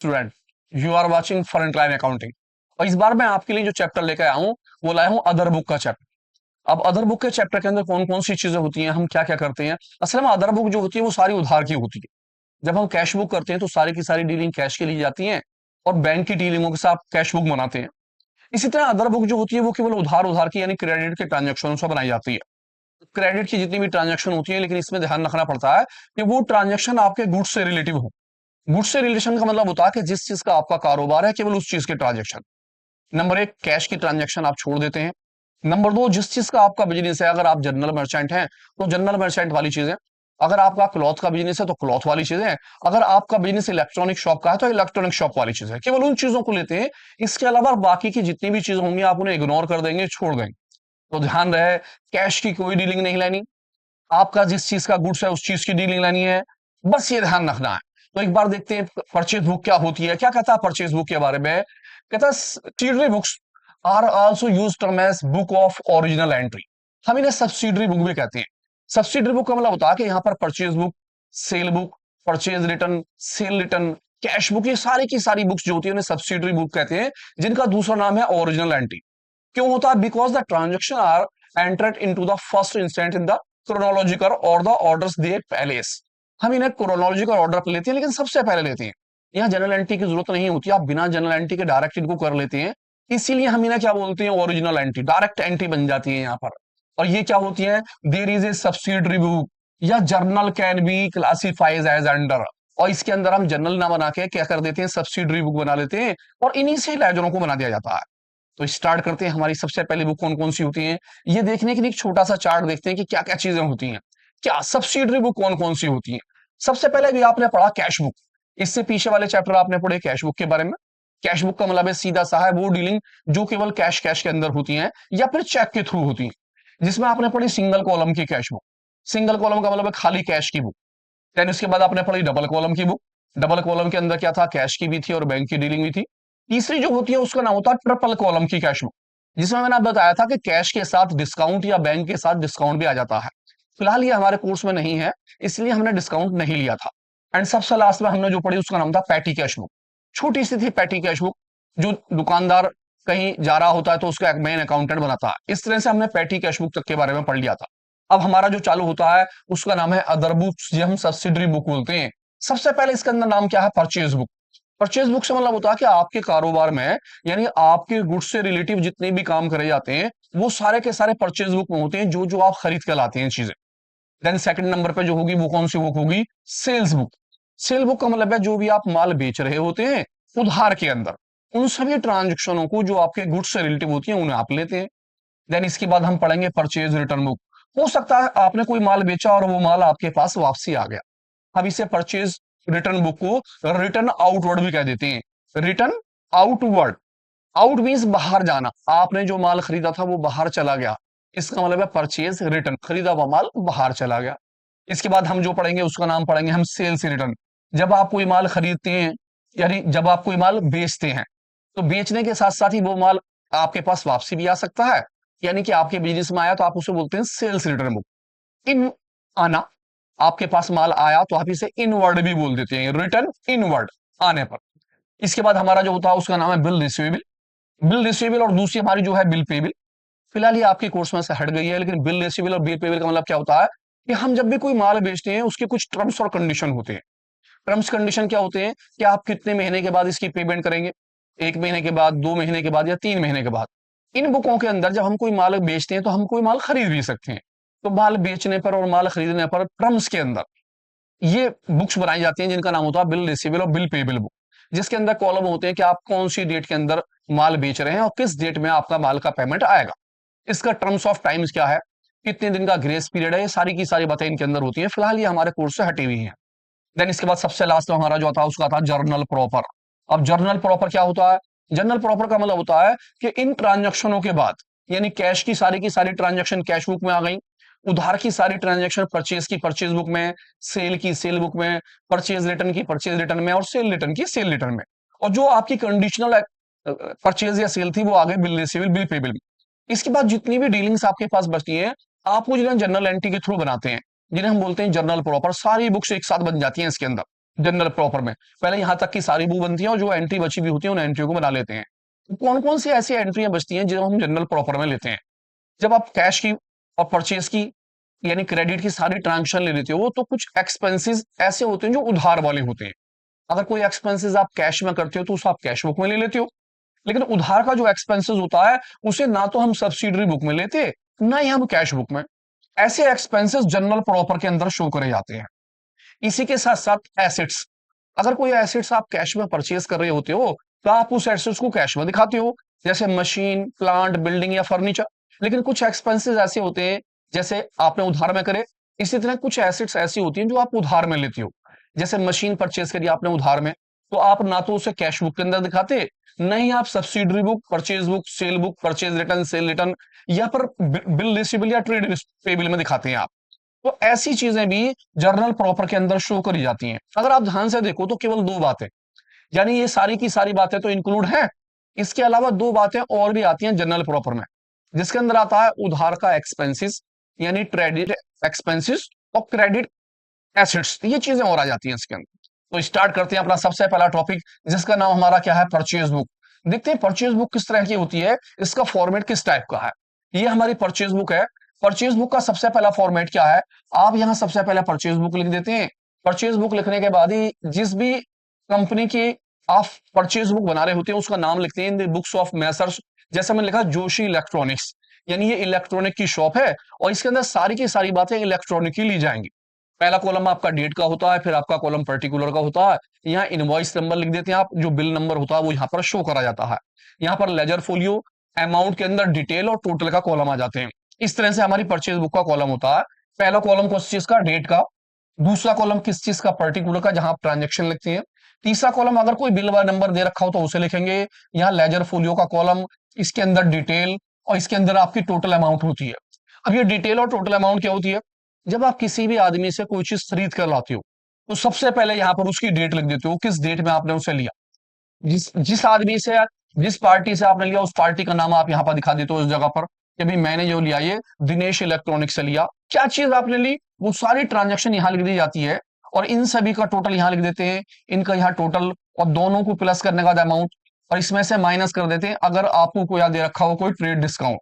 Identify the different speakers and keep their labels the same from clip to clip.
Speaker 1: Student, you are watching for incline accounting. और इस बार मैं आपके लिए जो चैप्टर लेकर आया हूँ वो लाया हूँ अदर बुक का चैप्टर। अब अदर बुक के चैप्टर के अंदर कौन कौन सी चीजें होती हैं, हम क्या क्या करते हैं। असल में अदर बुक जो होती है वो सारी उधार की होती है। जब हम कैश बुक करते हैं तो सारी की सारी डीलिंग कैश के लिए जाती है और बैंक की डीलिंगों के साथ कैश बुक बनाते हैं। इसी तरह अदर बुक जो होती है वो केवल उधार उधार की यानी क्रेडिट के ट्रांजेक्शन से बनाई जाती है। क्रेडिट की जितनी भी ट्रांजेक्शन होती है, लेकिन इसमें ध्यान रखना पड़ता है कि वो ट्रांजेक्शन आपके गुड्स से रिलेटिव हो। गुड्स से रिलेशन का मतलब होता है कि जिस चीज का आपका कारोबार है केवल उस चीज के ट्रांजेक्शन। नंबर एक, कैश की ट्रांजेक्शन आप छोड़ देते हैं। नंबर दो, जिस चीज का आपका बिजनेस है, अगर आप जनरल मर्चेंट हैं तो जनरल मर्चेंट वाली चीजें। अगर आपका क्लॉथ का बिजनेस है तो क्लॉथ वाली चीजें। अगर आपका बिजनेस इलेक्ट्रॉनिक शॉप का है तो इलेक्ट्रॉनिक शॉप वाली चीजें, केवल उन चीजों को लेते हैं। इसके अलावा बाकी की जितनी भी चीजें होंगी आप उन्हें इग्नोर कर देंगे, छोड़ देंगे। तो ध्यान रहे, कैश की कोई डीलिंग नहीं लेनी। आपका जिस चीज का गुड्स है उस चीज की डीलिंग लेनी है, बस ये ध्यान रखना है। तो एक बार देखते हैं परचेज बुक क्या होती है। क्या कहता है परचेज बुक के बारे में? कहता है subsidiary books are also used term as book of original entry. हम इन्हें सब्सिडरी बुक भी कहते हैं। सब्सिडरी बुक का मतलब होता है कि यहाँ पर purchase book, cell book, purchase return, cell return, cash book, ये सारी की सारी बुक्स जो होती है उन्हें सब्सिडरी बुक कहते हैं, जिनका दूसरा नाम है ओरिजिनल एंट्री। क्यों होता है? Because the transaction are entered into the first instant in the chronological और द ऑर्डर्स दे पहलेस। हम इन्हें क्रोनोलॉजिकल ऑर्डर पर लेते हैं, लेकिन सबसे पहले लेते हैं। यहाँ जनरल एंट्री की जरूरत नहीं होती, आप बिना जनरल एंट्री के डायरेक्ट इनको कर लेते हैं। इसीलिए हम इन्हें क्या बोलते हैं? ओरिजिनल एंट्री, डायरेक्ट एंट्री बन जाती है यहाँ पर। और ये क्या होती है? There is a subsidiary book या journal can be classifies as under. और इसके अंदर हम जर्नल ना बना के क्या कर देते हैं? सब्सिडरी बुक बना लेते हैं और इन्हीं से लेजरों को बना दिया जाता है। तो स्टार्ट करते हैं, हमारी सबसे पहली बुक कौन कौन सी होती है ये देखने के लिए एक छोटा सा चार्ट देखते हैं कि क्या क्या चीजें होती हैं। क्या सब्सिडरी बुक कौन कौन सी होती है? सबसे पहले भी आपने पढ़ा कैश बुक। इससे पीछे वाले चैप्टर आपने पढ़े कैश बुक के बारे में। कैश बुक का मतलब है सीधा सा है वो डीलिंग जो केवल कैश कैश के अंदर होती है या फिर चेक के थ्रू होती है, जिसमें आपने पढ़ी सिंगल कॉलम की कैश बुक। सिंगल कॉलम का मतलब है खाली कैश की बुक। देन उसके बाद आपने पढ़ी डबल कॉलम की बुक। डबल कॉलम के अंदर क्या था? कैश की भी थी और बैंक की डीलिंग भी थी। तीसरी जो होती है उसका नाम होता है ट्रिपल कॉलम की कैश बुक, जिसमें मैंने आपको बताया था कि कैश के साथ डिस्काउंट या बैंक के साथ डिस्काउंट भी आ जाता है। फिलहाल ये हमारे कोर्स में नहीं है, इसलिए हमने डिस्काउंट नहीं लिया था। एंड सबसे लास्ट में हमने जो पढ़ी उसका नाम था पैटी कैश बुक। छोटी सी थी पैटी कैश बुक, जो दुकानदार कहीं जा रहा होता है तो उसका एक मेन अकाउंटेंट बनाता है। इस तरह से हमने पैटी कैश बुक तक के बारे में पढ़ लिया था। अब हमारा जो चालू होता है उसका नाम है अदर बुक्स, जो हम सब्सिडरी बुक बोलते हैं। सबसे पहले इसके अंदर नाम क्या है? Purchase book. परचेज बुक से मतलब होता है कि आपके कारोबार में यानी आपके गुड्स से रिलेटिव जितने भी काम करे जाते हैं वो सारे के सारे परचेज बुक में होते हैं, जो जो आप खरीद कर लाते हैं चीजें। देन सेकंड नंबर पे जो होगी वो कौन सी बुक होगी? Sales book. सेल बुक का मतलब है जो भी आप माल बेच रहे होते हैं उधार के अंदर, उन सभी ट्रांजेक्शनों को जो आपके गुड्स से रिलेटिव होती है उन्हें आप लेते हैं। देन इसके बाद हम पढ़ेंगे परचेज रिटर्न बुक। हो सकता है आपने कोई माल बेचा और वो माल आपके पास वापसी आ गया। हम इसे परचेज रिटर्न बुक को रिटर्न आउटवर्ड भी कह देते हैं। रिटर्न आउटवर्ड, आउट मीन्स बाहर जाना। आपने जो माल खरीदा था वो बाहर चला गया, इसका मतलब है परचेज रिटर्न, खरीदा हुआ माल बाहर चला गया। इसके बाद हम जो पढ़ेंगे उसका नाम पढ़ेंगे हम सेल्स रिटर्न। जब आप कोई माल खरीदते हैं यानी जब आप कोई माल बेचते हैं तो बेचने के साथ साथ ही वो माल आपके पास वापसी भी आ सकता है, यानी कि आपके बिजनेस में आया तो आप उसे बोलते हैं सेल्स रिटर्न बुक। इन आना, आपके पास माल आया तो आप इसे इनवर्ड भी बोल देते हैं, रिटर्न इनवर्ड आने पर। इसके बाद हमारा जो होता है उसका नाम है बिल रिसीवेबल। बिल रिसीवेबल और दूसरी हमारी जो है बिल पेबल। फिलहाल ये आपके कोर्स में से हट गई है, लेकिन बिल रिसीवेबल और बिल पेबल का मतलब क्या होता है कि हम जब भी कोई माल बेचते हैं उसके कुछ टर्म्स और कंडीशन होते हैं। टर्म्स कंडीशन क्या होते हैं कि आप कितने महीने के बाद इसकी पेमेंट करेंगे, 1 महीने के बाद, 2 महीने के बाद या 3 महीने के बाद। इन बुकों के अंदर जब हम कोई माल बेचते हैं तो हम कोई माल खरीद भी सकते हैं। तो माल बेचने पर और माल खरीदने पर टर्म्स के अंदर ये बुक्स बनाई जाती हैं जिनका नाम होता है बिल रिसीवेबल और बिल पेबल बुक, जिसके अंदर कॉलम होते हैं कि आप कौन सी डेट के अंदर माल बेच रहे हैं और किस डेट में आपका माल का पेमेंट आएगा। इसका टर्म्स ऑफ टाइम्स क्या है, कितने दिन का ग्रेस पीरियड है, ये सारी की सारी बातें इनके अंदर होती हैं। फिलहाल ये हमारे कोर्स से हटी हुई हैं। देन इसके बाद सबसे लास्ट में हमारा जो था उसका था जर्नल प्रॉपर। अब जर्नल प्रॉपर क्या होता है? जर्नल प्रॉपर का मतलब होता है कि इन ट्रांजेक्शनों के बाद यानी कैश की सारी ट्रांजेक्शन कैश बुक में आ गई, उधार की सारी ट्रांजेक्शन परचेज की परचेज बुक में, सेल की सेल बुक में, परचेज रिटर्न की परचेज रिटर्न में और सेल रिटर्न की सेल रिटर्न में। और जो आपकी कंडीशनल परचेज या सेल थी वो आ गई बिल रिसीवेबल बिल पेबल। इसके बाद जितनी भी डीलिंग्स आपके पास बचती है आपको जिन्हें जनरल एंट्री के थ्रू बनाते हैं, जिन्हें हम बोलते हैं जर्नल प्रॉपर, सारी बुक्स एक साथ बन जाती हैं इसके अंदर। जनरल प्रॉपर में। पहले यहां तक की सारी बुक बनती है और जो एंट्री बची हुई होती है उन एंट्रियों को बना लेते हैं। तो कौन कौन सी ऐसी एंट्रियां बचती हैं जो हम जनरल प्रॉपर में लेते हैं? जब आप कैश की और परचेज की यानी क्रेडिट की सारी ट्रांजेक्शन ले लेते हो तो कुछ एक्सपेंसेस ऐसे होते हैं जो उधार वाले होते हैं। अगर कोई एक्सपेंसेस आप कैश में करते हो तो उसे आप कैश बुक में ले लेते हो, लेकिन उधार का जो एक्सपेंसेस होता है उसे ना तो हम सब्सिडरी बुक में लेते, ना ही हम कैश बुक में। ऐसे एक्सपेंसेस जनरल प्रॉपर के अंदर शो करे जाते हैं। इसी के साथ साथ एसेट्स, अगर कोई एसेट्स आप कैश में परचेज कर रहे होते हो तो आप उस एसेट्स को कैश में दिखाते हो, जैसे मशीन, प्लांट, बिल्डिंग या फर्नीचर। लेकिन कुछ एक्सपेंसेस ऐसे होते हैं जैसे आपने उधार में करे, इसी तरह कुछ एसेट्स ऐसी होती हैं जो आप उधार में लेते हो। जैसे मशीन परचेज करी आपने उधार में, तो आप ना तो उसे कैश बुक के अंदर दिखाते, नहीं आप subsidiary book, purchase book, cell book, purchase return, cell return या पर बिल रिसीवेबल या ट्रेड पेबल में दिखाते हैं आप। तो ऐसी चीजें भी जर्नल प्रॉपर के अंदर शो करी जाती हैं। अगर आप ध्यान से देखो तो केवल दो बातें, यानी ये सारी की सारी बातें तो इंक्लूड हैं, इसके अलावा दो बातें और भी आती हैं जनरल प्रॉपर में, जिसके अंदर आता है उधार का एक्सपेंसेस यानी क्रेडिट एक्सपेंसेस और क्रेडिट एसेट्स, ये चीजें और आ जाती हैं इसके अंदर। तो स्टार्ट करते हैं अपना सबसे पहला टॉपिक, जिसका नाम हमारा क्या है, परचेज बुक। देखते हैं परचेज बुक किस तरह की होती है, इसका फॉर्मेट किस टाइप का है। ये हमारी परचेज बुक है। परचेज बुक का सबसे पहला फॉर्मेट क्या है, आप यहां सबसे पहले परचेज बुक लिख देते हैं। परचेज बुक लिखने के बाद ही जिस भी कंपनी की आप परचेज बुक बना रहे होते हैं उसका नाम लिखते हैं in the books of Messrs. जैसे मैंने लिखा जोशी इलेक्ट्रॉनिक्स, यानी ये इलेक्ट्रॉनिक की शॉप है और इसके अंदर सारी की सारी बातें इलेक्ट्रॉनिक की ली जाएंगी। पहला कॉलम आपका डेट का होता है, फिर आपका कॉलम पर्टिकुलर का होता है। यहाँ इनवॉइस नंबर लिख देते हैं आप, जो बिल नंबर होता है वो यहाँ पर शो करा जाता है। यहाँ पर लेजर फोलियो, अमाउंट के अंदर डिटेल और टोटल का कॉलम आ जाते हैं। इस तरह से हमारी परचेज बुक का कॉलम होता है। पहला कॉलम किस चीज का, डेट का। दूसरा कॉलम किस चीज का, पर्टिकुलर का, जहां आप ट्रांजेक्शन लिखते हैं। तीसरा कॉलम अगर कोई बिल व नंबर दे रखा हो तो उसे लिखेंगे। यहाँ लेजर फोलियो का कॉलम, इसके अंदर डिटेल और इसके अंदर आपकी टोटल अमाउंट होती है। अब ये डिटेल और टोटल अमाउंट क्या होती है, जब आप किसी भी आदमी से कोई चीज खरीद कर लाते हो तो सबसे पहले यहाँ पर उसकी डेट लिख देते हो, किस डेट में आपने उसे लिया। जिस जिस आदमी से, जिस पार्टी से आपने लिया उस पार्टी का नाम आप यहाँ पर दिखा देते हो उस जगह पर कि भाई मैंने जो लिया ये दिनेश इलेक्ट्रॉनिक्स से लिया। क्या चीज आपने ली वो सारी ट्रांजेक्शन यहाँ लिख दी जाती है और इन सभी का टोटल यहाँ लिख देते हैं, इनका यहाँ टोटल और दोनों को प्लस करने का अमाउंट, और इसमें से माइनस कर देते हैं अगर आपको कोई याद दे रखा हो कोई ट्रेड डिस्काउंट।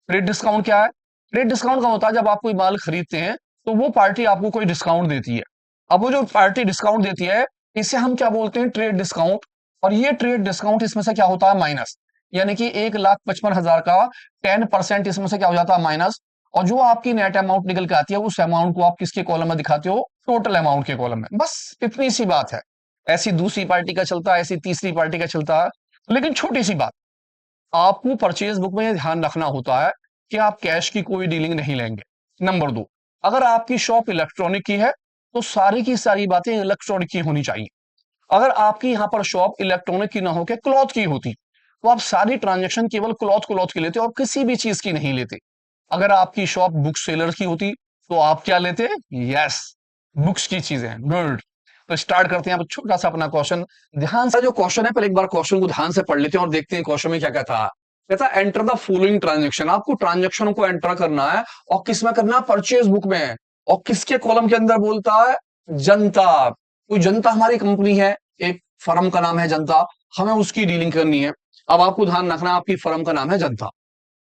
Speaker 1: ट्रेड डिस्काउंट क्या है, ट्रेड डिस्काउंट का होता है जब आप कोई माल खरीदते हैं तो वो पार्टी आपको कोई डिस्काउंट देती है। अब वो जो पार्टी डिस्काउंट देती है इसे हम क्या बोलते हैं, ट्रेड डिस्काउंट। और ये ट्रेड डिस्काउंट इसमें से क्या होता है, माइनस। यानी कि 1,55,000 का 10% इसमें से क्या हो जाता है, माइनस। और जो आपकी नेट अमाउंट निकल के आती है उस अमाउंट को आप किसके कॉलम में दिखाते हो, टोटल अमाउंट के कॉलम में। बस इतनी सी बात है। ऐसी दूसरी पार्टी का चलता है, ऐसी तीसरी पार्टी का चलता है। लेकिन छोटी सी बात, आपको परचेज बुक में यह ध्यान रखना होता है कि आप कैश की कोई डीलिंग नहीं लेंगे। नंबर 2, अगर आपकी शॉप इलेक्ट्रॉनिक की है तो सारी की सारी बातें इलेक्ट्रॉनिक की होनी चाहिए। अगर आपकी यहां पर शॉप इलेक्ट्रॉनिक की ना होकर क्लॉथ की होती तो आप सारी ट्रांजेक्शन केवल क्लॉथ क्लॉथ की लेते और किसी भी चीज की नहीं लेते। अगर आपकी शॉप बुक सेलर की होती तो आप क्या लेते, यस, बुक्स की चीजें। गुड। तो स्टार्ट करते हैं अब छोटा सा अपना क्वेश्चन। ध्यान से जो क्वेश्चन है पहले एक बार क्वेश्चन को ध्यान से पढ़ लेते हैं और देखते हैं क्वेश्चन में क्या कहता है। कहता है एंटर द फॉलोइंग ट्रांजेक्शन, आपको ट्रांजेक्शन को एंटर करना है और किस में करना है, परचेज बुक में। और किसके कॉलम के अंदर बोलता है, जनता। कोई जनता हमारी कंपनी है, एक फर्म का नाम है जनता, हमें उसकी डीलिंग करनी है। अब आपको ध्यान रखना आपकी फर्म का नाम है जनता,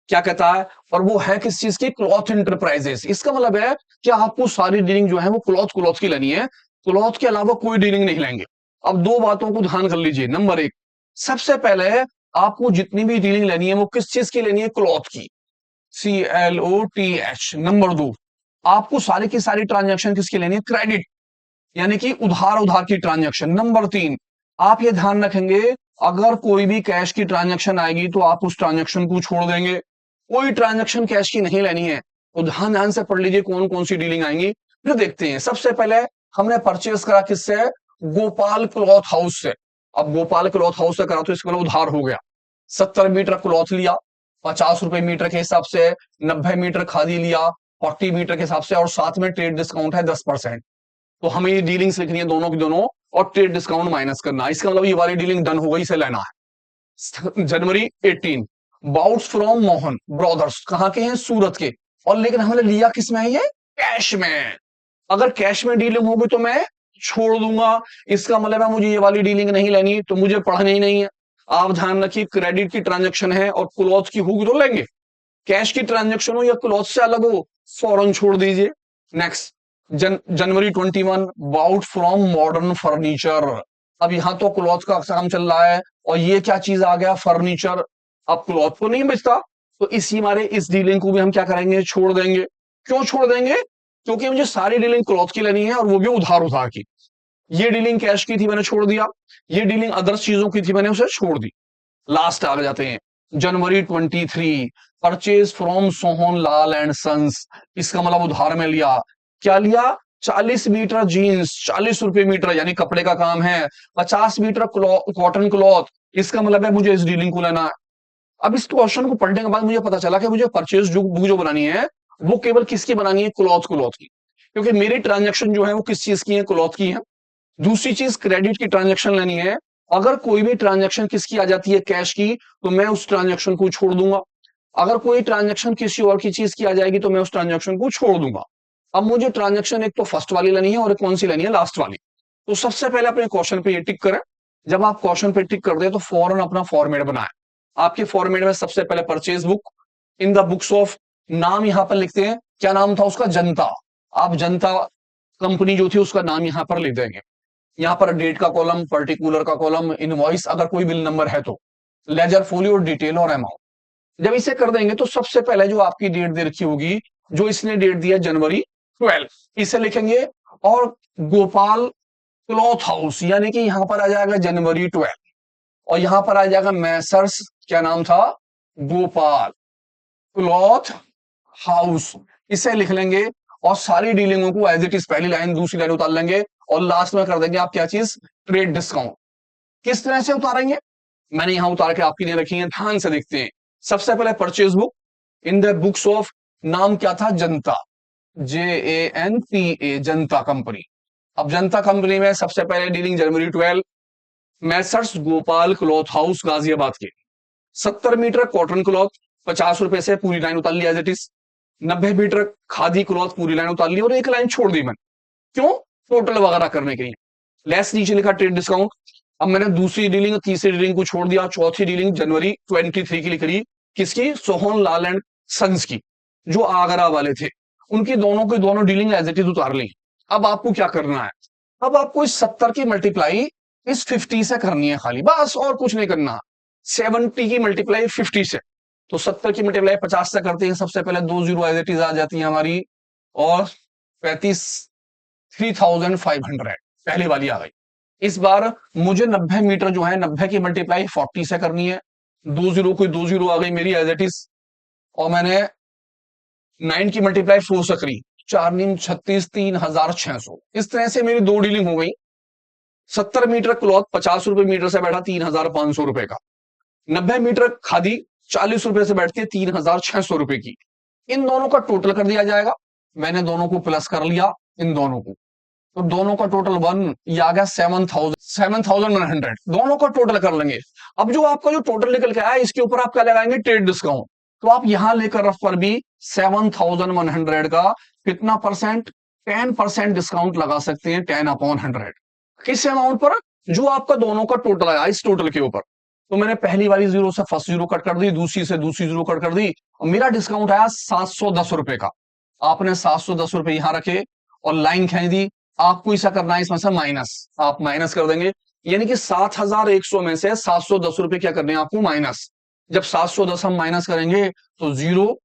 Speaker 1: क्या कहता है, और वो है किस चीज की, क्लॉथ इंटरप्राइजेस। इसका मतलब है कि आपको सारी डीलिंग जो है वो क्लॉथ क्लॉथ की लेनी है, क्लॉथ के अलावा कोई डीलिंग नहीं लेंगे। अब दो बातों को ध्यान कर लीजिए। नंबर 1, सबसे पहले आपको जितनी भी डीलिंग लेनी है वो किस चीज की लेनी है, क्लॉथ की, CLOTH। नंबर 2, आपको सारी की सारी ट्रांजेक्शन किसकी लेनी है, क्रेडिट, यानी कि उधार उधार की ट्रांजेक्शन। नंबर 3, आप ये ध्यान रखेंगे अगर कोई भी कैश की ट्रांजेक्शन आएगी तो आप उस ट्रांजेक्शन को छोड़ देंगे, कोई ट्रांजेक्शन कैश की नहीं लेनी है। तो ध्यान ध्यान से पढ़ लीजिए कौन कौन सी डीलिंग आएंगी, फिर देखते हैं। सबसे पहले हमने परचेस करा किससे, गोपाल क्लॉथ हाउस से। अब गोपाल क्लॉथ हाउस से करा तो इसका उधार हो गया। 70 मीटर क्लॉथ लिया, 50 रुपए मीटर के हिसाब से, 90 मीटर खादी लिया 40 मीटर के हिसाब से, और साथ में ट्रेड डिस्काउंट है 10%। तो हमें ये डीलिंग्स लिखनी है दोनों की दोनों और ट्रेड डिस्काउंट माइनस करना है। इसका मतलब ये वाली डीलिंग डन हो गई, इसे लेना है। जनवरी 18, बाउट्स फ्रॉम मोहन ब्रदर्स, कहां के हैं, सूरत के। और लेकिन हमने लिया किस में है, ये कैश में। अगर कैश में डीलिंग होगी तो मैं छोड़ दूंगा, इसका मतलब है मुझे ये वाली डीलिंग नहीं लेनी, तो मुझे पढ़नी ही नहीं है। आप ध्यान रखिए, क्रेडिट की ट्रांजैक्शन है और क्लॉथ की होगी तो लेंगे, कैश की ट्रांजैक्शन हो या क्लॉथ से अलग हो, फौरन छोड़ दीजिए। Next, January 21 bought from modern furniture. अब यहां तो क्लॉथ का काम चल रहा है और ये क्या चीज आ गया, फर्नीचर। अब क्लॉथ को नहीं बचता, तो इसी मारे इस डीलिंग को भी हम क्या करेंगे, छोड़ देंगे। क्यों छोड़ देंगे, क्योंकि मुझे सारी डीलिंग क्लॉथ की लेनी है और वो भी उधार उधार की। ये डीलिंग कैश की थी, मैंने छोड़ दिया। ये डीलिंग अदर चीजों की थी, मैंने उसे छोड़ दी। लास्ट आ जाते हैं, जनवरी 23 purchase from Sohan Lal and sons. इसका मतलब उधार में लिया, क्या लिया, 40 मीटर जीन्स, 40 रुपए मीटर, यानी कपड़े का काम है। 50 मीटर कॉटन क्लॉथ, इसका मतलब है मुझे इस डीलिंग को लेना है। अब इस क्वेश्चन को पढ़ने के बाद मुझे पता चला कि मुझे परचेज जो बुक जो बनानी है वो केवल किसकी बनानी है, क्लॉथ क्लॉथ की, क्योंकि मेरी ट्रांजेक्शन जो है वो किस चीज की है, क्लॉथ की है। दूसरी चीज, क्रेडिट की ट्रांजेक्शन लेनी है। अगर कोई भी ट्रांजेक्शन किसकी आ जाती है, कैश की, तो मैं उस ट्रांजेक्शन को छोड़ दूंगा। अगर कोई ट्रांजेक्शन किसी और की चीज की आ जाएगी तो मैं उस ट्रांजेक्शन को छोड़ दूंगा। अब मुझे ट्रांजेक्शन एक तो फर्स्ट वाली लेनी है और एक कौन सी लेनी है, लास्ट वाली। तो सबसे पहले अपने क्वेश्चन पे ये टिक करें। जब आप क्वेश्चन पे टिक कर दे तो फौरन अपना फॉर्मेट बनाए। आपके फॉर्मेट में सबसे पहले purchase book, in the books of, नाम यहां पर लिखते हैं, क्या नाम था उसका, जनता। आप जनता कंपनी जो थी उसका नाम यहां पर लिख देंगे। यहाँ पर डेट का कॉलम, पर्टिकुलर का कॉलम, इनवॉइस अगर कोई बिल नंबर है तो, लेजर फोलियो, डिटेल और अमाउंट। जब इसे कर देंगे तो सबसे पहले जो आपकी डेट दे रखी होगी, जो इसने डेट दिया जनवरी 12, इसे लिखेंगे। और गोपाल क्लॉथ हाउस, यानी कि यहां पर आ जाएगा जनवरी 12, और यहां पर आ जाएगा मैसर्स, क्या नाम था, गोपाल क्लॉथ हाउस, इसे लिख लेंगे। और सारी डीलिंगों को एज इट इज पहली लाइन दूसरी लाइन उतार लेंगे, और लास्ट में कर देंगे आप क्या चीज, ट्रेड डिस्काउंट। किस तरह से उतारेंगे, मैंने यहां उतार के आपके लिए रखी है, ध्यान से देखते हैं। सबसे पहले purchase book, in the books of, नाम क्या था, जनता, JANTA, जनता कंपनी। अब जनता कंपनी में सबसे पहले डीलिंग जनवरी 12, Messrs Gopal cloth house Ghaziabad के, 70 मीटर कॉटन क्लॉथ, 50 रुपए से पूरी लाइन उतार ली as it is. 90 metre khadi cloth, पूरी लाइन उतार ली, और एक लाइन छोड़ दी मैंने, क्यों, टोटल वगैरह करने के लिए। लेस नीचे लिखा ट्रेड डिस्काउंट। अब मैंने दूसरी डीलिंग, तीसरी डीलिंग को छोड़ दिया, चौथी डीलिंग जनवरी 23 की लिख रही, किसकी, सोहन लाल एंड सन्स की, जो आगरा वाले थे, उनकी दोनों की दोनों डीलिंग एज इट इज उतार ली। अब आपको क्या करना है, अब आपको इस 70 की मल्टीप्लाई इस 50 से करनी है खाली, बस और कुछ नहीं करना। 70 की मल्टीप्लाई 50 से, तो 70 की मल्टीप्लाई 50 से करते हैं। सबसे पहले 2 जीरो एज इट इज आ जाती है हमारी, और 35, 3500 पहली वाली आ गई। इस बार मुझे 90 मीटर जो है, 90 की मल्टीप्लाई 40 से करनी है। 2 जीरो कोई 2 जीरो आ गई मेरी एज इट इज, और मैंने 9 की मल्टीप्लाई 4 से करी, 4 नीम 36, 3600। इस तरह से मेरी दो डीलिंग हो गई। 70 मीटर क्लॉथ 50 रुपए मीटर से बैठा 3500 रुपए का। 90 मीटर खादी 40 रुपए से बैठती है 3600 रुपए की। इन दोनों का टोटल कर दिया जाएगा। मैंने दोनों को प्लस कर लिया, इन दोनों को, तो दोनों का टोटल 1, ये आ गया 7100, दोनों का टोटल कर लेंगे। अब जो आपका जो टोटल निकल के आया, इसके ऊपर आप क्या लगाएंगे, ट्रेड डिस्काउंट। तो आप यहां लेकर रफ पर भी 7100 का कितना परसेंट, 10% डिस्काउंट लगा सकते हैं, 10/100। किस अमाउंट पर, जो आपका दोनों का टोटल आया, इस टोटल के ऊपर। तो मैंने पहली वाली जीरो से फर्स्ट जीरो कट कर दी, दूसरी से दूसरी जीरो कट कर दी, और मेरा डिस्काउंट आया 710 रुपए का। आपने 710 रुपए यहां रखे और लाइन खींच दी। आपको ऐसा करना है, इसमें से माइनस, आप माइनस कर देंगे, यानी कि 7100 में से 710 रुपए क्या करने हैं आपको, माइनस। जब 710 हम माइनस करेंगे तो 0,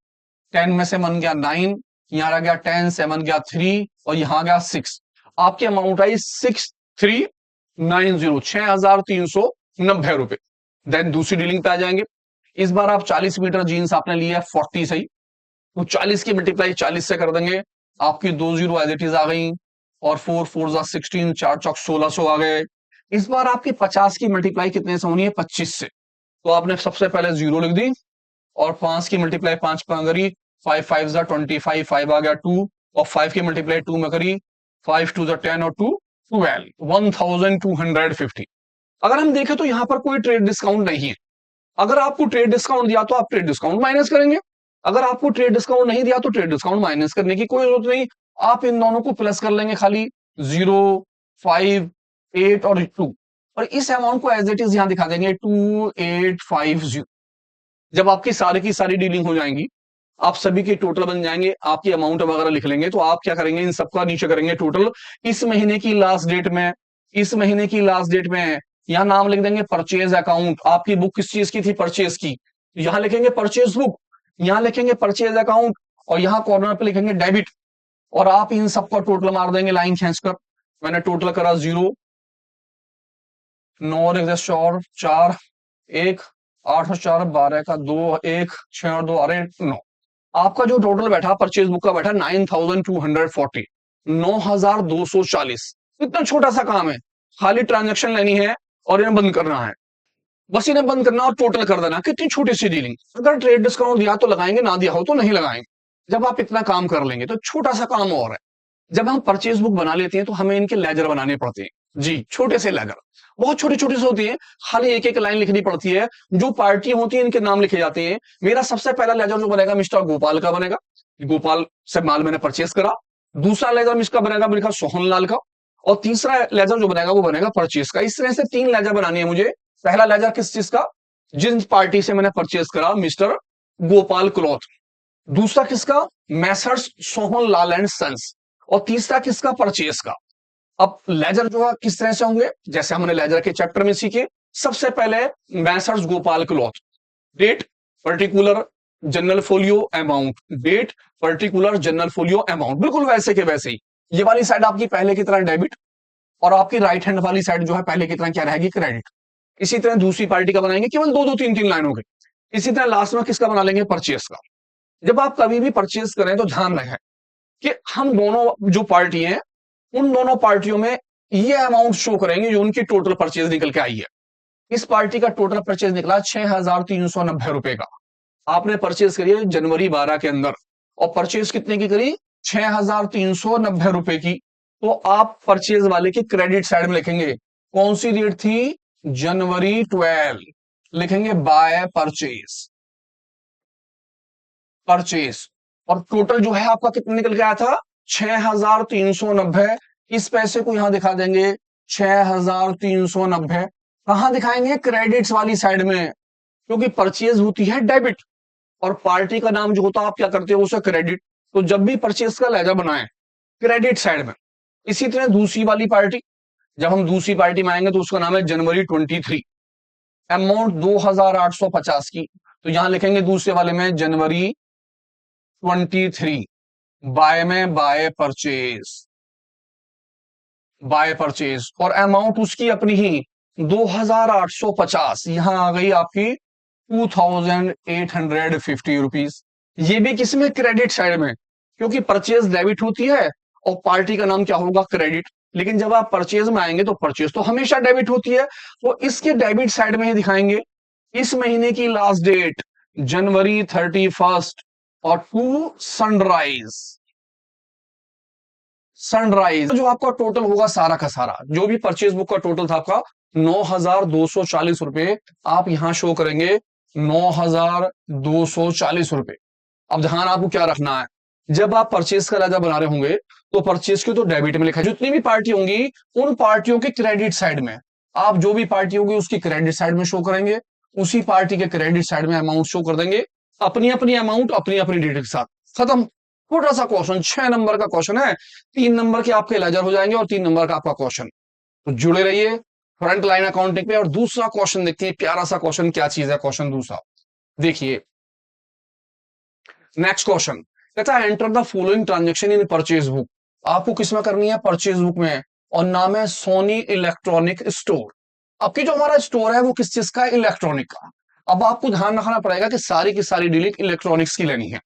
Speaker 1: 10 में से बन गया 9, यहां आ गया 10 से बन गया 3, और यहां आ गया 6। आपकी अमाउंट आई 6390, 6390 रुपए। देन दूसरी डीलिंग पे आ जाएंगे। इस बार आप 40 मीटर जीन्स आपने लिया है 40 सही, तो 40 की मल्टीप्लाई 40 से कर देंगे। आपकी 2 जीरो एज इट इज आ गई, और 4 4 जा 16, 4 चौक 1600 आ गए। इस बार आपकी 50 की मल्टीप्लाई कितने से होनी है, 25 से। तो आपने सबसे पहले जीरो लिख दी, और 5 की मल्टीप्लाई 5 पर करी, 5 5 जा 25, 5 आ गया 2, और 5 की मल्टीप्लाई 2 में करी, 5 2 जा 10 और 2 12, 1250। अगर हम देखें तो यहां पर कोई ट्रेड डिस्काउंट नहीं है। अगर आपको ट्रेड डिस्काउंट दिया तो आप ट्रेड डिस्काउंट माइनस करेंगे, अगर आपको ट्रेड डिस्काउंट नहीं दिया तो ट्रेड डिस्काउंट माइनस करने की कोई जरूरत नहीं। आप इन दोनों को प्लस कर लेंगे खाली, 0 5, 8 और 2, और इस अमाउंट को एज इट इज यहां दिखा देंगे 2850। जब आपकी सारी की सारी डीलिंग हो जाएंगी, आप सभी के टोटल बन जाएंगे, आपकी अमाउंट वगैरह लिख लेंगे, तो आप क्या करेंगे, इन सबका नीचे करेंगे टोटल। इस महीने की लास्ट डेट में, इस महीने की लास्ट डेट में यहां नाम लिख देंगे परचेज अकाउंट। आपकी बुक किस चीज की थी, परचेज की, यहां लिखेंगे परचेज बुक, यहां लिखेंगे परचेज अकाउंट, और यहां कॉर्नर पे लिखेंगे डेबिट। और आप इन सबका टोटल मार देंगे लाइन खींचकर। मैंने टोटल करा 0, 9 और 1 और 4, 1, 8 और 4 12 का 2, 1 6 और 2 अरे 9। आपका जो टोटल बैठा परचेज बुक का बैठा 9240, 9240। इतना छोटा सा काम है, खाली ट्रांजैक्शन लेनी है और इन्हें बंद करना है। बस इन्हें बंद करना और टोटल कर देना। कितनी छोटी सी डीलिंग, अगर ट्रेड डिस्काउंट दिया तो लगाएंगे, ना दिया हो तो नहीं लगाएंगे। जब आप इतना काम कर लेंगे तो छोटा सा काम और है, जब हम परचेज बुक बना लेते हैं तो हमें इनके लेजर बनाने पड़ते हैं जी, छोटे से लेजर, बहुत छोटी छोटी से होती है, खाली एक एक लाइन लिखनी पड़ती है। जो पार्टी होती है इनके नाम लिखे जाते हैं। मेरा सबसे पहला लेजर जो बनेगा मिस्टर गोपाल का बनेगा, गोपाल से माल मैंने परचेज करा। दूसरा लेजर मिसका बनेगा मेरा सोहनलाल का, और तीसरा लेजर जो बनेगा वो बनेगा परचेज का। इस तरह से 3 लेजर बनानी है मुझे। पहला लेजर किस चीज का, जिन पार्टी से मैंने परचेज करा, मिस्टर गोपाल क्लॉथ। दूसरा किसका, Messrs Sohan Lal and sons. और तीसरा किसका, परचेज का। अब लेजर जो है किस तरह से होंगे, जैसे हमने लेजर के चैप्टर में सीखे। सबसे पहले Messrs Gopal cloth, date particular general folio amount, date particular general folio amount, बिल्कुल वैसे के वैसे ही। ये वाली साइड आपकी पहले की तरह डेबिट, और आपकी राइट हैंड वाली साइड जो है पहले की तरह क्या रहेगी, क्रेडिट। इसी तरह दूसरी पार्टी का बनाएंगे, केवल 2-2, 3-3 लाइनों के। इसी तरह लास्ट में किसका बना लेंगे, परचेज का। जब आप कभी भी परचेज करें तो ध्यान रखें कि हम दोनों जो पार्टी हैं, उन दोनों पार्टियों में ये अमाउंट शो करेंगे जो उनकी टोटल परचेज निकल के आई है। इस पार्टी का टोटल परचेज निकला 6390 रुपए का। आपने परचेज करी है जनवरी 12 के अंदर, और परचेज कितने की करी, 6390 रुपए की। तो आप परचेज वाले की क्रेडिट साइड में लिखेंगे, कौन सी डेट थी, जनवरी 12, लिखेंगे बाय परचेज, परचेज। और टोटल जो है आपका कितना निकल के आया था, 6390। इस पैसे को यहां दिखा देंगे 6390। कहां दिखाएंगे, क्रेडिट्स वाली साइड में, क्योंकि परचेज होती है डेबिट, और पार्टी का नाम जो होता है आप क्या करते हो, उसे क्रेडिट। तो जब भी परचेज का लेजर बनाए, क्रेडिट साइड में। इसी तरह दूसरी वाली पार्टी, जब हम दूसरी पार्टी में आएंगे तो उसका नाम है जनवरी 23, अमाउंट 2850 की। तो यहां लिखेंगे दूसरे वाले में जनवरी 23, बाय में बाय परचेज, बाय परचेज, और अमाउंट उसकी अपनी ही 2850, यहां आ गई आपकी 2850 रुपीज। ये भी किसमें, क्रेडिट साइड में, क्योंकि परचेज डेबिट होती है और पार्टी का नाम क्या होगा, क्रेडिट। लेकिन जब आप परचेज में आएंगे तो परचेज तो हमेशा डेबिट होती है, तो इसके डेबिट साइड में ही दिखाएंगे। इस महीने की लास्ट डेट जनवरी 31 और टू सनराइज, सनराइज जो आपका टोटल होगा सारा का सारा, जो भी परचेज बुक का टोटल था आपका 9240 रुपए, आप यहां शो करेंगे 9240 रुपए। अब ध्यान आपको क्या रखना है, जब आप परचेज का लेजर बना रहे होंगे तो परचेज की तो डेबिट में लिखा है, जितनी भी पार्टी होंगी उन पार्टियों के क्रेडिट साइड में, आप जो भी पार्टी होगी उसकी क्रेडिट साइड में शो करेंगे, उसी पार्टी के क्रेडिट साइड में अमाउंट शो कर देंगे, अपनी अपनी अमाउंट अपनी अपनी डेट के साथ। खत्म, छोटा सा क्वेश्चन, 6 नंबर का क्वेश्चन है, 3 नंबर के आपके लेजर हो जाएंगे और 3 नंबर का आपका क्वेश्चन। तो जुड़े रहिए फ्रंट लाइन अकाउंटिंग पे। और दूसरा क्वेश्चन देखते हैं, प्यारा सा क्वेश्चन, क्या चीज है क्वेश्चन दूसरा, देखिए नेक्स्ट क्वेश्चन कहता है enter the following transaction in purchase book. आपको किसमें करनी है, परचेज बुक में, और नाम है सोनी इलेक्ट्रॉनिक स्टोर। आपकी जो हमारा स्टोर है वो किस चीज का है, इलेक्ट्रॉनिक का। अब आपको ध्यान रखना पड़ेगा कि सारी की सारी डीलिंग इलेक्ट्रॉनिक्स की लेनी है।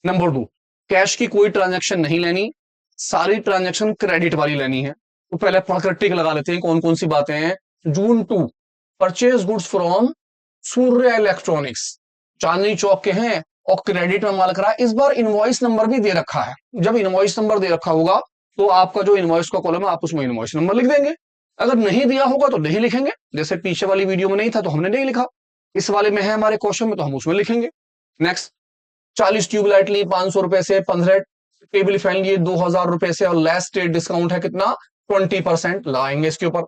Speaker 1: नंबर 2, कैश की कोई ट्रांजेक्शन नहीं लेनी, सारी ट्रांजेक्शन क्रेडिट वाली लेनी है। तो पहले पढ़कर टिक लगा लेते हैं कौन कौन सी बातें हैं। June 2, purchase goods from Surya electronics, Chandni Chowk के हैं और क्रेडिट में माल करा। इस बार इनवॉइस नंबर भी दे रखा है, जब इनवॉइस नंबर दे रखा होगा तो आपका जो इनवॉइस का कॉलम है आप उसमें इनवॉइस नंबर लिख देंगे। अगर नहीं दिया होगा तो नहीं लिखेंगे, जैसे पीछे वाली वीडियो में नहीं था तो हमने नहीं लिखा, इस वाले में है हमारे क्वेश्चन में तो हम उसमें लिखेंगे। नेक्स्ट, 40 ट्यूबलाइट ली 500 रुपए से, 15 टेबल फैन लिए 2000 रुपए से, और लास्ट डेट डिस्काउंट है कितना, 20% लगाएंगे इसके ऊपर।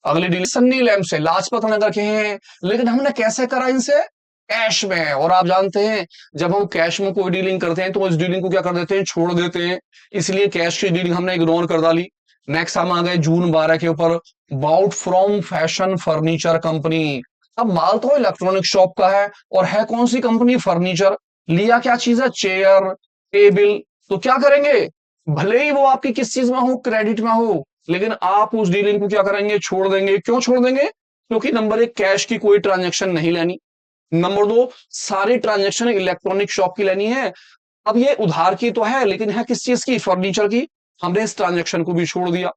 Speaker 1: अगली डीलिंग सन्नी लैंप से लाजपत नगर के हैं, लेकिन हमने कैसे करा इनसे? कैश में। और आप जानते हैं जब हम कैश में कोई डीलिंग करते हैं तो इस डीलिंग को क्या कर देते हैं? छोड़ देते हैं। इसलिए कैश की डीलिंग हमने इग्नोर कर डाली। नेक्स्ट हम आ गए जून 12 के ऊपर, bought from fashion furniture company. अब माल तो इलेक्ट्रॉनिक शॉप का है और है कौन सी कंपनी? फर्नीचर। लिया क्या चीज है? Chair, table. तो क्या करेंगे? भले ही वो आपकी किस चीज में हो? क्रेडिट में हो, लेकिन आप उस डीलिंग को क्या करेंगे? छोड़ देंगे। क्यों छोड़ देंगे? क्योंकि नंबर एक, कैश की कोई ट्रांजेक्शन नहीं लेनी। नंबर दो, सारी ट्रांजेक्शन इलेक्ट्रॉनिक शॉप की लेनी है। अब ये उधार की तो है, लेकिन है किस चीज की? फर्नीचर की। हमने इस ट्रांजेक्शन को भी छोड़ दिया।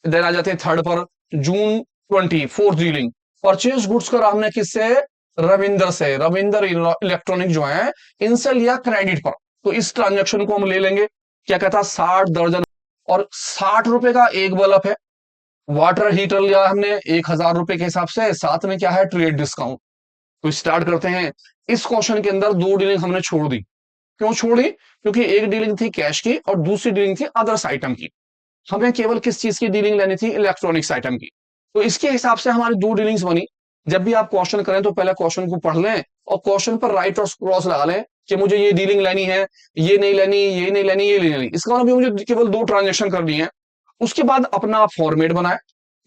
Speaker 1: देन आ जाते हैं थर्ड पर, जून 20, फोर्थ डीलिंग। परचेज गुड्स करा हमने किससे? रविंदर से। रविंदर इलेक्ट्रॉनिक जो है, इनसे लिया क्रेडिट पर। तो इस ट्रांजेक्शन को हम ले लेंगे। क्या कहता? 60 दर्जन और 60 रुपए का एक बल्ब है। वाटर हीटर लिया हमने 1000 रुपए के हिसाब से, साथ में क्या है? Trade discount. तो स्टार्ट करते हैं। इस क्वेश्चन के अंदर दो डीलिंग हमने छोड़ दी। क्यों छोड़ी? क्योंकि एक डीलिंग थी कैश की और दूसरी डीलिंग थी अदर्स आइटम की। हमें केवल किस चीज की डीलिंग लेनी थी? इलेक्ट्रॉनिक्स आइटम की। तो इसके हिसाब से हमारी दो डीलिंग्स बनी। जब भी आप क्वेश्चन करें तो पहले क्वेश्चन को पढ़ लें और क्वेश्चन पर राइट और क्रॉस लगा लें कि मुझे ये डीलिंग लेनी है, ये नहीं लेनी, ये नहीं लेनी, ये नहीं लेनी। इसका मतलब मुझे केवल दो ट्रांजेक्शन करनी है। उसके बाद अपना आप फॉर्मेट बनाए।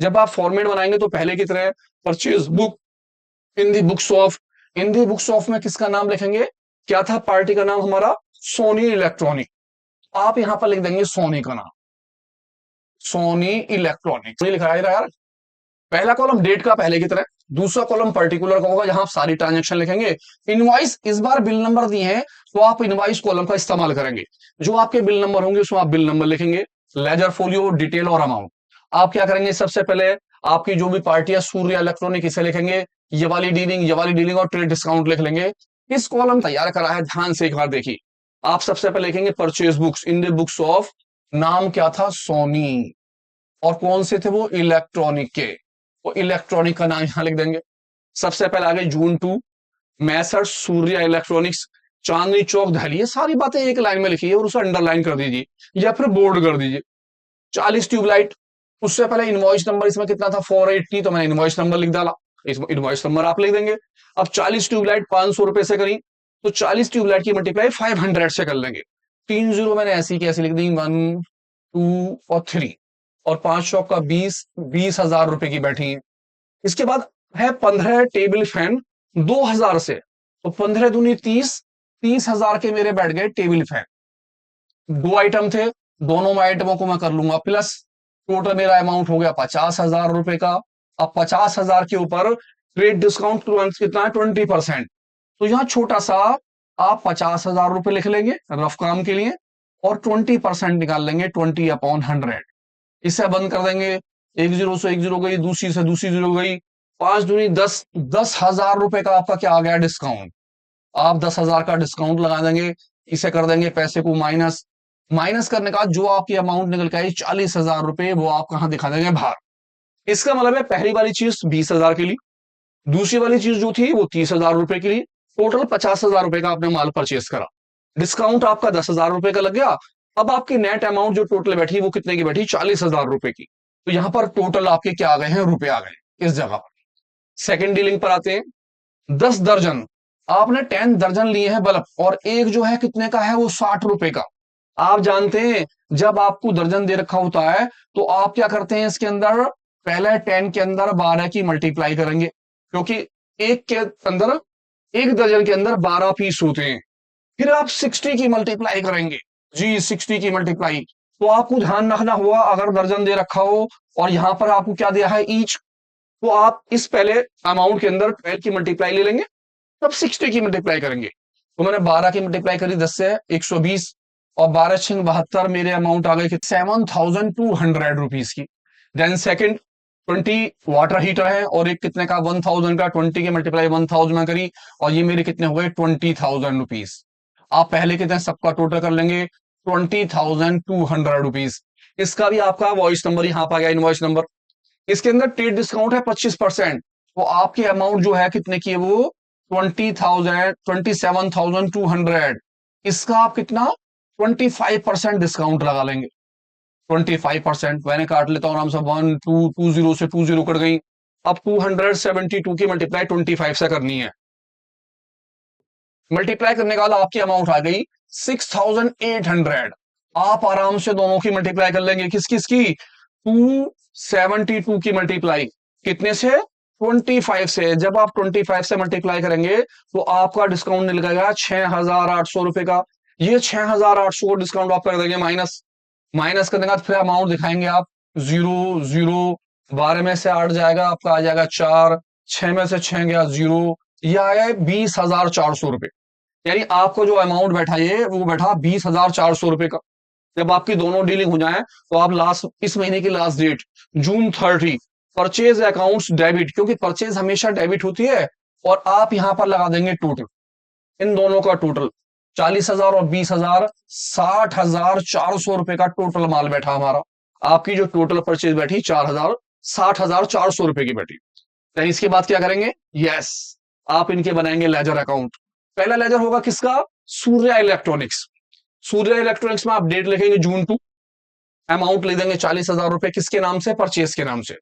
Speaker 1: जब आप फॉर्मेट बनाएंगे तो पहले की तरह purchase book in the books of, in the books of में किसका नाम लिखेंगे? क्या था पार्टी का नाम हमारा? सोनी इलेक्ट्रॉनिक। आप यहां पर लिख देंगे सोनी का नाम, सोनी इलेक्ट्रॉनिक लिखा है यार। पहला कॉलम डेट का पहले की तरह, दूसरा कॉलम पर्टिकुलर का होगा, जहां आप सारी ट्रांजेक्शन लिखेंगे। इनवॉइस, इस बार बिल नंबर दिए हैं तो आप इनवॉइस कॉलम का इस्तेमाल करेंगे। जो आपके बिल नंबर होंगे उसमें आप बिल नंबर लिखेंगे। लेजर फोलियो, डिटेल और अमाउंट। आप क्या करेंगे? सबसे पहले आपकी जो भी पार्टी है सूर्य इलेक्ट्रॉनिक, इसे लिखेंगे। ये वाली डीलिंग, ये वाली डीलिंग और ट्रेड डिस्काउंट लिख लेंगे। इस कॉलम तैयार करा है, ध्यान से एक बार देखिए। आप सबसे पहले लिखेंगे purchase books in the books of, नाम क्या था? सोनी। और कौन से थे वो? इलेक्ट्रॉनिक के। तो इलेक्ट्रॉनिक का नाम यहां लिख देंगे। सबसे पहले आगे जून 2, मैसर सूर्य इलेक्ट्रॉनिक्स, चांदनी चौक दिल्ली। ये सारी बातें एक लाइन में लिखिए और उसे अंडरलाइन कर दीजिए या फिर बोल्ड कर दीजिए। 40 ट्यूबलाइट। उससे पहले इनवॉइस नंबर इसमें कितना था? 480, तो मैंने इनवॉइस नंबर लिख डाला। इसमें इनवॉइस नंबर आप लिख देंगे। अब 40 ट्यूबलाइट 500 रुपए से करी, तो 40 ट्यूबलाइट की मल्टीप्लाई 500 से कर लेंगे। 3 जीरो मैंने ऐसी की ऐसी लिख दी, 1 2 और 3। और 5 शॉप का 20, 20,000 रुपए की बैठी है। इसके बाद है 15 टेबल फैन 2000 से, तो 15 दूनी 30, 30,000 के मेरे बैठ गए टेबल फैन। दो आइटम थे, दोनों आइटमों को मैं कर लूंगा प्लस। टोटल मेरा अमाउंट हो गया 50,000 रुपए का। अब 50,000 के ऊपर ट्रेड डिस्काउंट कितना है? 20%। तो यहां छोटा सा आप 50,000 रुपए लिख लेंगे रफ काम के लिए और 20% निकाल लेंगे, 20/100। इसे बंद कर देंगे। एक जीरो से एक जीरो गई, दूसरी से दूसरी जीरो गई। 5 दूनी 10, 10,000 रुपए का आपका क्या आ गया? डिस्काउंट। आप 10,000 का डिस्काउंट लगा देंगे। इसे कर देंगे पैसे को माइनस। माइनस करने का जो आपकी अमाउंट निकल के आई 40,000 रुपए, वो आप कहां दिखा देंगे? बाहर। इसका मतलब है पहली वाली चीज 20,000 के लिए, दूसरी वाली चीज जो थी वो 30,000 रुपए के लिए। टोटल 50,000 रुपए का आपने माल परचेस करा। डिस्काउंट आपका 10,000 रुपए का लग गया। अब आपकी नेट अमाउंट जो टोटल बैठी वो कितने की बैठी? 40,000 रुपए की। तो यहां पर टोटल आपके क्या आ गए हैं? रुपए आ गए इस जगह पर। सेकेंड डीलिंग पर आते हैं। 10 दर्जन, आपने 10 दर्जन लिए हैं बल्ब, और एक जो है कितने का है? वो 60 रुपए का। आप जानते हैं जब आपको दर्जन दे रखा होता है तो आप क्या करते हैं? इसके अंदर पहले 10 के अंदर 12 की मल्टीप्लाई करेंगे, क्योंकि एक के अंदर, एक दर्जन के अंदर 12 पीस होते हैं। फिर आप 60 की मल्टीप्लाई करेंगे। जी, 60 की मल्टीप्लाई। तो आपको ध्यान रखना होगा, अगर दर्जन दे रखा हो और यहां पर आपको क्या दिया है? ईच। तो आप इस पहले अमाउंट के अंदर 12 की मल्टीप्लाई ले लेंगे, तब 60 की मल्टीप्लाई करेंगे। तो मैंने 12 की मल्टीप्लाई करी 10 से, 120, और 12 6 72, मेरे अमाउंट आ गए कि 7,200 रुपीज की। देन सेकंड 20 वाटर हीटर है और एक कितने का? 1,000 का। 20 की मल्टीप्लाई 1,000 में करी और ये मेरे कितने हो गए? 20,000 रुपीज। आप पहले कितने सबका टोटल कर लेंगे? 20,200 रुपीज। इसका भी आपका वॉइस नंबर यहां पर आ गया, इनवॉइस नंबर। इसके अंदर ट्रेड डिस्काउंट है 25%, तो आपके अमाउंट जो है कितने की है? वो 20,000, 27,200। इसका आप कितना? 25% डिस्काउंट लगा लेंगे। 25%। मैंने काट लेता हूँ आराम से, 1 2 20 से 20 कट गई। अब 272 की मल्टीप्लाई 25 से करनी है। मल्टीप्लाई करने का बाद आपकी अमाउंट आ गई 6800। आप आराम से दोनों की मल्टीप्लाई कर लेंगे। किस किस की? 272 की मल्टीप्लाई कितने से? 25 से। जब आप 25 से मल्टीप्लाई करेंगे तो आपका डिस्काउंट निकलेगा 6800 रुपए का। ये 6800 को डिस्काउंट आप कर देंगे माइनस। माइनस करने के बाद फिर अमाउंट दिखाएंगे आप। 0 0, 12 में से 8 जाएगा, आपका आ जाएगा 4, 6 में से 6 गया 0, यह आया 20,400 रुपए। यानी आपको जो अमाउंट बैठा ये वो बैठा 20,400 रुपए का। जब आपकी दोनों डीलिंग हो जाए तो आप लास्ट, इस महीने की लास्ट डेट जून 30, परचेज अकाउंट्स डेबिट, क्योंकि परचेज हमेशा डेबिट होती है, और आप यहां पर लगा देंगे टोटल, इन दोनों का टोटल 40,000 और 20,000, 60,400 रुपए का टोटल माल बैठा हमारा। आपकी जो टोटल परचेज बैठी 60,400 रुपए की बैठी। तो इसके बाद क्या करेंगे? यस, आप इनके बनाएंगे लेजर अकाउंट। पहला लेजर होगा किसका? सूर्या इलेक्ट्रॉनिक्स। सूर्या इलेक्ट्रॉनिक्स में आप डेट लिखेंगे जून 2, अमाउंट ले देंगे 40,000 रुपए, किसके नाम से? परचेज के नाम से।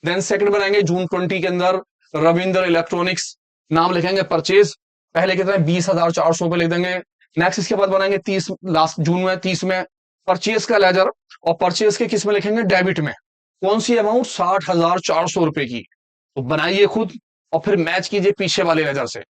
Speaker 1: देन सेकंड बनाएंगे जून 20 के अंदर रविंद्र इलेक्ट्रॉनिक्स, नाम लिखेंगे परचेज, पहले कितने? 20,400 रुपए लिख देंगे। नेक्स्ट इसके बाद बनाएंगे 30, लास्ट जून में 30 में परचेज का लेजर, और परचेज के किस में लिखेंगे? डेबिट में। कौन सी अमाउंट? 60,400 रुपए की। तो बनाइए खुद और फिर मैच कीजिए पीछे वाले लेजर से।